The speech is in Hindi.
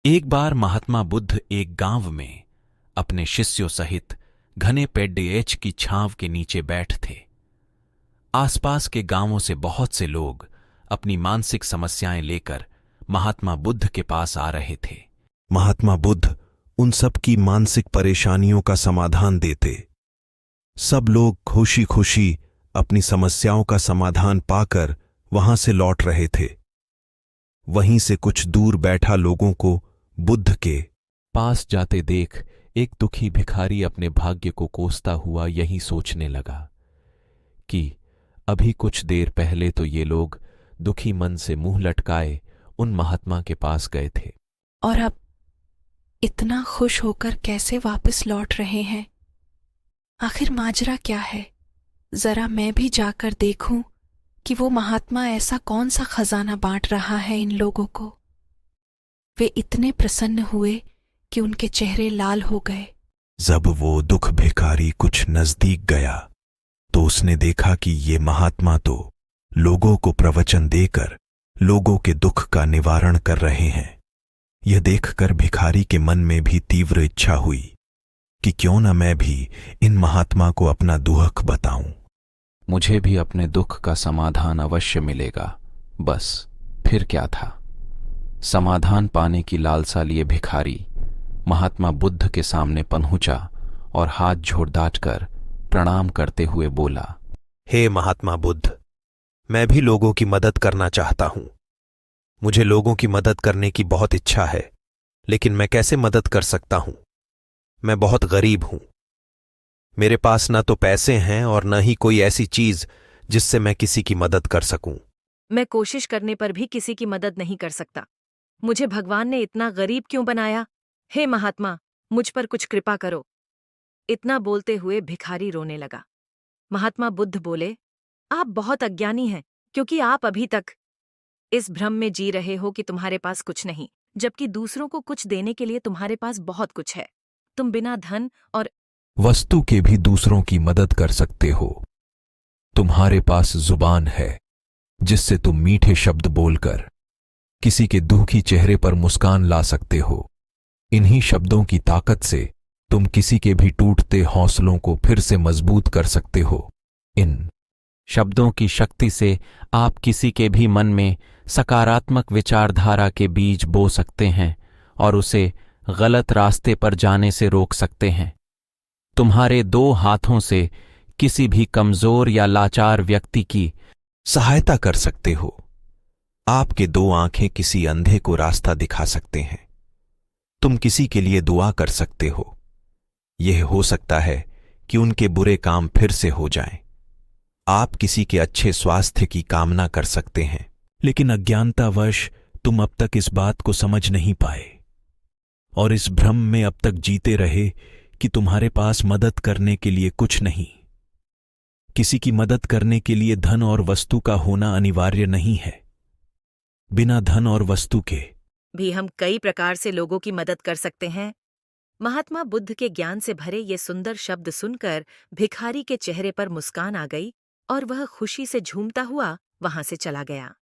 एक बार महात्मा बुद्ध एक गांव में अपने शिष्यों सहित घने पेड़ की छांव के नीचे बैठ थे। आसपास के गांवों से बहुत से लोग अपनी मानसिक समस्याएं लेकर महात्मा बुद्ध के पास आ रहे थे। महात्मा बुद्ध उन सब की मानसिक परेशानियों का समाधान देते। सब लोग खुशी खुशी अपनी समस्याओं का समाधान पाकर वहां से लौट रहे थे। वहीं से कुछ दूर बैठा लोगों को बुद्ध के पास जाते देख एक दुखी भिखारी अपने भाग्य को कोसता हुआ यही सोचने लगा कि अभी कुछ देर पहले तो ये लोग दुखी मन से मुंह लटकाए उन महात्मा के पास गए थे, और अब इतना खुश होकर कैसे वापस लौट रहे हैं। आखिर माजरा क्या है? जरा मैं भी जाकर देखूं कि वो महात्मा ऐसा कौन सा खजाना बांट रहा है इन लोगों को। वे इतने प्रसन्न हुए कि उनके चेहरे लाल हो गए। जब वो दुख भिखारी कुछ नजदीक गया तो उसने देखा कि ये महात्मा तो लोगों को प्रवचन देकर लोगों के दुख का निवारण कर रहे हैं। यह देखकर भिखारी के मन में भी तीव्र इच्छा हुई कि क्यों न मैं भी इन महात्मा को अपना दुख बताऊं। मुझे भी अपने दुख का समाधान अवश्य मिलेगा। बस फिर क्या था। समाधान पाने की लालसा लिए भिखारी महात्मा बुद्ध के सामने पहुंचा और हाथ जोड़-दाट प्रणाम करते हुए बोला, हे महात्मा बुद्ध, मैं भी लोगों की मदद करना चाहता हूं। मुझे लोगों की मदद करने की बहुत इच्छा है, लेकिन मैं कैसे मदद कर सकता हूं? मैं बहुत गरीब हूं। मेरे पास न तो पैसे हैं और न ही कोई ऐसी चीज जिससे मैं किसी की मदद कर सकूं। मैं कोशिश करने पर भी किसी की मदद नहीं कर सकता। मुझे भगवान ने इतना गरीब क्यों बनाया? हे महात्मा, मुझ पर कुछ कृपा करो। इतना बोलते हुए भिखारी रोने लगा। महात्मा बुद्ध बोले, आप बहुत अज्ञानी हैं, क्योंकि आप अभी तक इस भ्रम में जी रहे हो कि तुम्हारे पास कुछ नहीं, जबकि दूसरों को कुछ देने के लिए तुम्हारे पास बहुत कुछ है। तुम बिना धन और वस्तु के भी दूसरों की मदद कर सकते हो। तुम्हारे पास जुबान है जिससे तुम मीठे शब्द बोलकर किसी के दुखी चेहरे पर मुस्कान ला सकते हो। इन्हीं शब्दों की ताकत से तुम किसी के भी टूटते हौसलों को फिर से मजबूत कर सकते हो। इन शब्दों की शक्ति से आप किसी के भी मन में सकारात्मक विचारधारा के बीज बो सकते हैं और उसे गलत रास्ते पर जाने से रोक सकते हैं। तुम्हारे दो हाथों से किसी भी कमजोर या लाचार व्यक्ति की सहायता कर सकते हो। आपके दो आंखें किसी अंधे को रास्ता दिखा सकते हैं। तुम किसी के लिए दुआ कर सकते हो। यह हो सकता है कि उनके बुरे काम फिर से हो जाएं। आप किसी के अच्छे स्वास्थ्य की कामना कर सकते हैं, लेकिन अज्ञानतावश तुम अब तक इस बात को समझ नहीं पाए और इस भ्रम में अब तक जीते रहे कि तुम्हारे पास मदद करने के लिए कुछ नहीं। किसी की मदद करने के लिए धन और वस्तु का होना अनिवार्य नहीं है। बिना धन और वस्तु के भी हम कई प्रकार से लोगों की मदद कर सकते हैं। महात्मा बुद्ध के ज्ञान से भरे ये सुंदर शब्द सुनकर भिखारी के चेहरे पर मुस्कान आ गई और वह खुशी से झूमता हुआ वहां से चला गया।